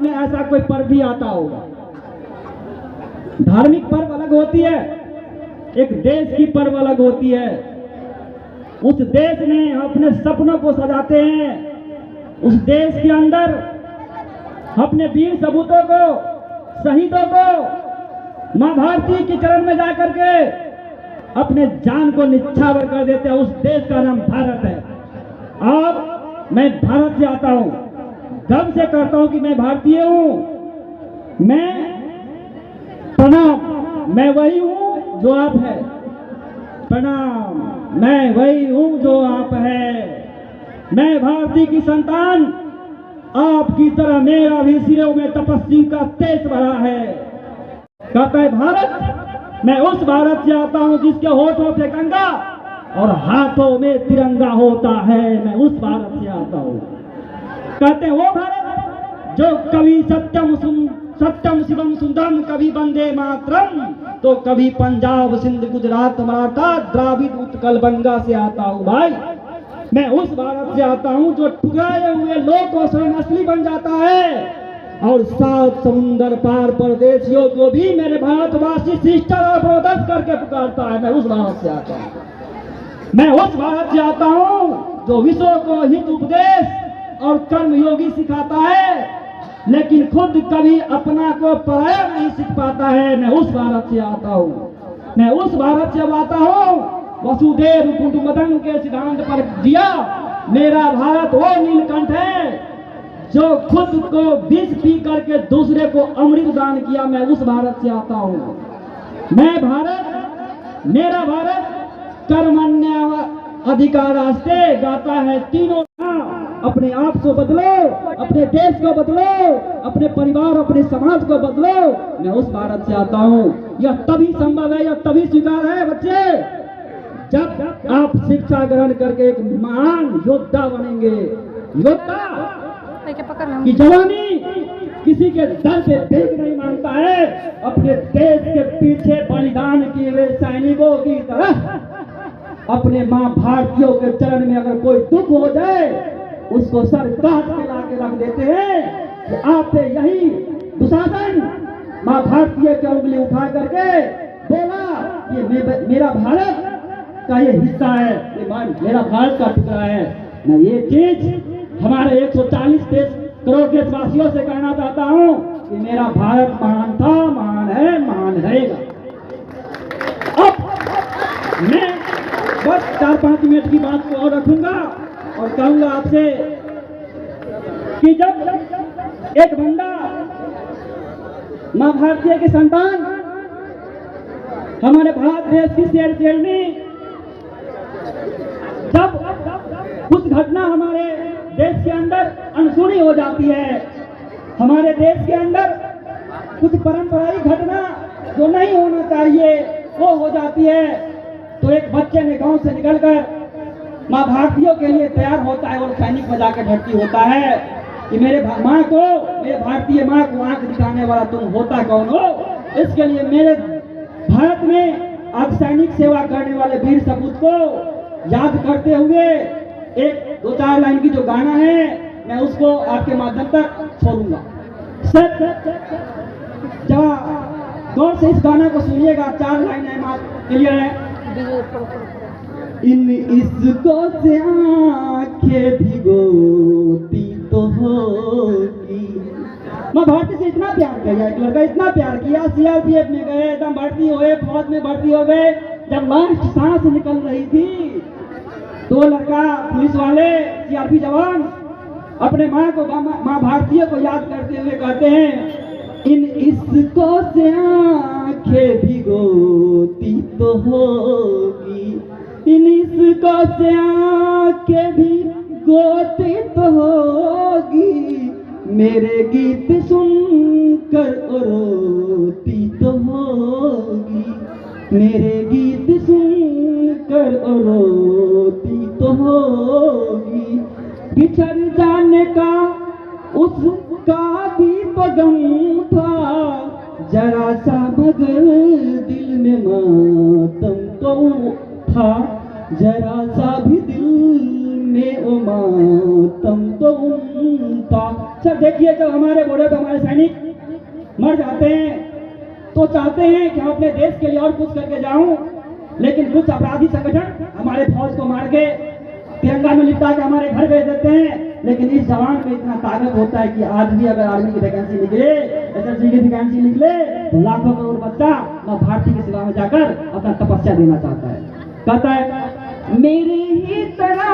में ऐसा कोई पर्व भी आता होगा। धार्मिक पर्व अलग होती है, एक देश की पर्व अलग होती है। उस देश में अपने सपनों को सजाते हैं, उस देश के अंदर अपने वीर सपूतों को, शहीदों को मां भारती के चरण में जाकर के अपने जान को निछावर कर देते हैं। उस देश का नाम भारत है। अब मैं भारत से आता हूं, गर्व से कहता हूं कि मैं भारतीय हूं। मैं प्रणाम, मैं वही हूं जो आप है। प्रणाम, मैं वही हूं जो आप है। मैं भारती की संतान, आपकी तरह मेरा भी सिरों में तपस्वी का तेज भरा है। कहता है भारत, मैं उस भारत से आता हूं जिसके होठों पे गंगा और हाथों में तिरंगा होता है। मैं उस भारत से आता हूं। कहते हैं वो भारत जो कभी सत्यम शिवम सुंदरम, कभी वंदे मातरम, तो कभी पंजाब सिंध गुजरात मराठा द्राविड उत्कल बंगा से आता हूं। भाई मैं उस भारत से आता हूं जो ठुकराए हुए लोग को स्वयं असली बन जाता है और सात समुंदर पार परदेशियों को भी मेरे भारतवासी सिस्टर और ब्रदर्स करके पुकारता है। मैं उस भारत से आता हूं। मैं उस भारत से आता हूं जो विश्व को हित उपदेश और कर्म योगी सिखाता है, लेकिन खुद कभी अपना को पराया नहीं सीख पाता है। मैं उस भारत से आता हूं। मैं उस भारत से आता हूं वसुदेव कुटुंबकम के सिद्धांत पर दिया। मेरा भारत वो नीलकंठ है जो खुद को विष पी करके दूसरे को अमृत दान किया। मैं उस भारत से आता हूं। मैं भारत, मेरा भारत कर्मण्य अधिकार रास्ते गाता है तीनों। अपने आप को बदलो, अपने देश को बदलो, अपने परिवार अपने समाज को बदलो। मैं उस भारत से आता हूं। यह तभी संभव है, यह तभी स्वीकार है बच्चे, जब आप शिक्षा ग्रहण करके एक महान योद्धा बनेंगे। योद्धा की जवानी किसी के दर पे भीख नहीं मांगता है। अपने देश के पीछे बलिदान किए हुए सैनिकों की तरह अपने मां भारतीयों के चरण में अगर कोई दुख हो जाए उसको सर काट के ला के रख देते हैं कि आपने यही दुशासन मां भारतीय की उंगली उठा करके बोला ये मेरा भारत का ये हिस्सा है, ये मेरा भारत का टुकड़ा है। मैं ये चीज हमारे 140 करोड़ देशवासियों से कहना चाहता हूं कि मेरा भारत महान था, महान है, महान रहेगा। अब मैं बस 4-5 मिनट की बात को और रखूंगा और कहूंगा आपसे कि जब एक बंदा मां भारतीय के संतान हमारे भारत देश की शेरनी, जब कुछ घटना हमारे देश के अंदर अनसुनी हो जाती है, हमारे देश के अंदर कुछ परंपराई घटना जो नहीं होना चाहिए वो हो जाती है, तो एक बच्चे ने गांव से निकलकर मां भारतीयों के लिए तैयार होता है और सैनिक में जाकर भर्ती होता है कि मेरे माँ को, मेरे भारतीय माँ को आंख दिखाने वाला तुम होता कौन हो। इसके लिए मेरे भारत में आज सैनिक सेवा करने वाले वीर सपूत को याद करते हुए एक 2-4 लाइन की जो गाना है मैं उसको आपके माध्यम तक छोड़ूंगा। जरा गौर से इस गाना को सुनिएगा, 4 लाइन है, क्लियर है। इन इसको से आंखें भिगोती तो होगी। मां भारती से इतना प्यार किया, एक लड़का इतना प्यार किया, सीआरपीएफ में गए, एकदम भर्ती हुए, फौज में भर्ती हो गए। जब लास्ट सांस निकल रही थी तो लड़का, पुलिस वाले, सीआरपी जवान अपने माँ को, मां भारतीय को याद करते हुए कहते हैं इन इसको से आंखें भिगोती तो होगी, इन इसको से आंखें भिगोती तो होगी, मेरे गीत सुनकर रोती तो होगी, मेरे गीत सुनकर रोती तो होगी। बिछड़ जाने का उसका भी तो गम था, जरा सा मगर दिल में मातम तो था, जरा सा भी दिल में ओ मातम तो उनका। सर देखिए, जब हमारे बॉर्डर पर हमारे सैनिक मर जाते हैं तो चाहते हैं कि हम अपने देश के लिए और कुछ करके जाऊं, लेकिन कुछ अपराधी संगठन हमारे फौज को मार के तिरंगा में लिपटा के हमारे घर भेज देते हैं। लेकिन इस जवान में इतना ताकत होता है कि आज भी अगर आर्मी की वैकेंसी निकले, एसएसबी की वैकेंसी निकले, तो लाखों करोड़ बच्चा मां भारती की सेवा में जाकर अपना तपस्या देना चाहता है। कहता है मेरे ही तरह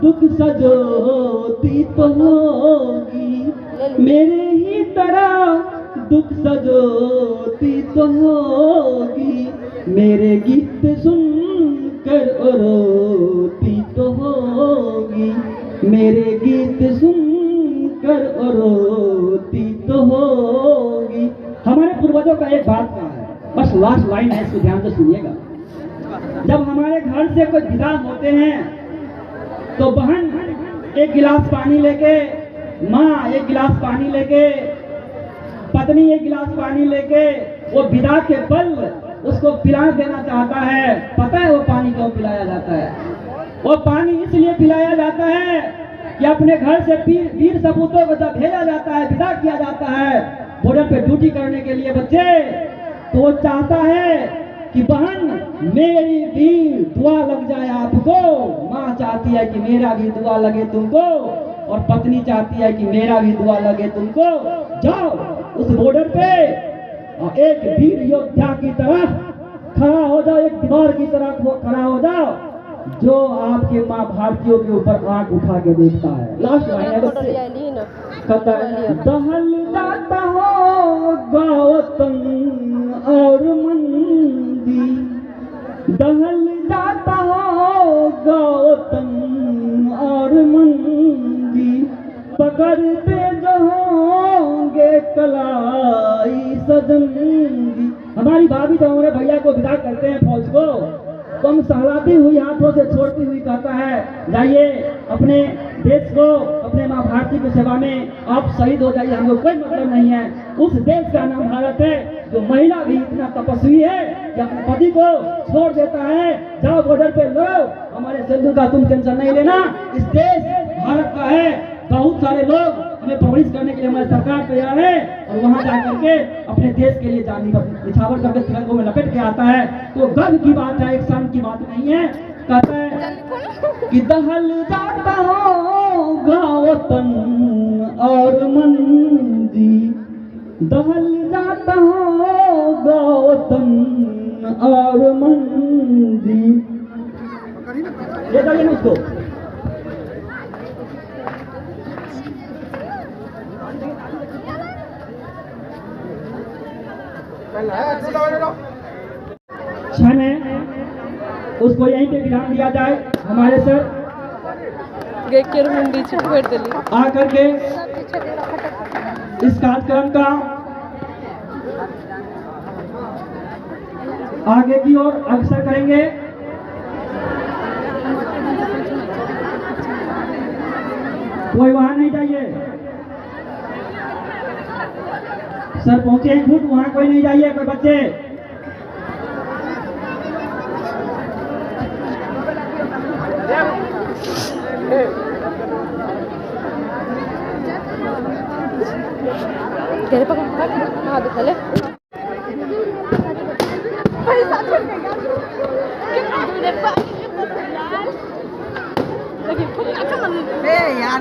दुख सजोती तो होगी, मेरे ही तरह दुख सजोती तो होगी, मेरे गीत सुनकर रोती तो होगी, मेरे गीत सुनकर रोती तो होगी। हमारे पूर्वजों का एक बात कहा है, बस लास्ट लाइन है, इसको ध्यान से सुनिएगा। जब हमारे घर से कोई विदा होते हैं तो बहन एक गिलास पानी लेके, माँ एक गिलास पानी लेके, पत्नी एक गिलास पानी लेके वो विदा के पल उसको पिला देना चाहता है। पता है वो पानी क्यों पिलाया जाता है? वो पानी इसलिए पिलाया जाता है कि अपने घर से वीर सपूतों को जब भेजा जाता है, विदा किया जाता है बॉर्डर पे ड्यूटी करने के लिए बच्चे, तो वो चाहता है कि बहन मेरी भी दुआ लग जाए आपको। माँ चाहती है कि मेरा भी दुआ लगे तुमको, और पत्नी चाहती है कि मेरा भी दुआ लगे तुमको। जाओ उस बॉर्डर पे और एक वीर योद्धा की तरह खड़ा हो जाओ, एक दीवार की तरह खड़ा हो जाओ, जो आपके माँ भारतीयों के ऊपर आंख उठा के देखता है। लास्ट लाइन है बच्चे, कहता है दहल जाता होगा वतन और मंदी, दहल जाता होगा वतन और मंदी, पकड़ते जो होंगे कलाई सजंदी। हमारी भाभी तो हमारे भैया को विदा करते हैं फौज को, तो हम सहलाती हुई हाथों से छोड़ती हुई कहता है जाइए अपने देश को, अपने माँ भारती की सेवा में आप शहीद हो जाइए, हमको कोई मतलब नहीं है। उस देश का नाम भारत है, जो महिला भी इतना तपस्वी है कि अपने पति को छोड़ देता है। जाओ बॉर्डर पे लो, हमारे सिंधु का तुम टेंशन नहीं लेना, इस देश भारत का है। बहुत सारे लोग हमें परवरिश करने के लिए हमारी सरकार तैयार है, और वहां जाकर के अपने देश के लिए जान निछावर करके तिरंगों में लपेट के आता है। तो गर्व की बात है, एक शान की बात नहीं है। कहता है कि दहल जाता होगा वतन और मंदी, दहल जाता होगा वतन और मंदी। ये जाइए ना उसको, क्षण है, उसको यहीं पे विराम दिया जाए। हमारे सर आकर के इस कार्यक्रम का आगे की ओर अग्रसर करेंगे। कोई वहां नहीं जाइए, सर पहुंचे हैं खुद, वहां कोई नहीं जाइए, कोई बच्चे। तेरे पकड़ हाँ दिखले यार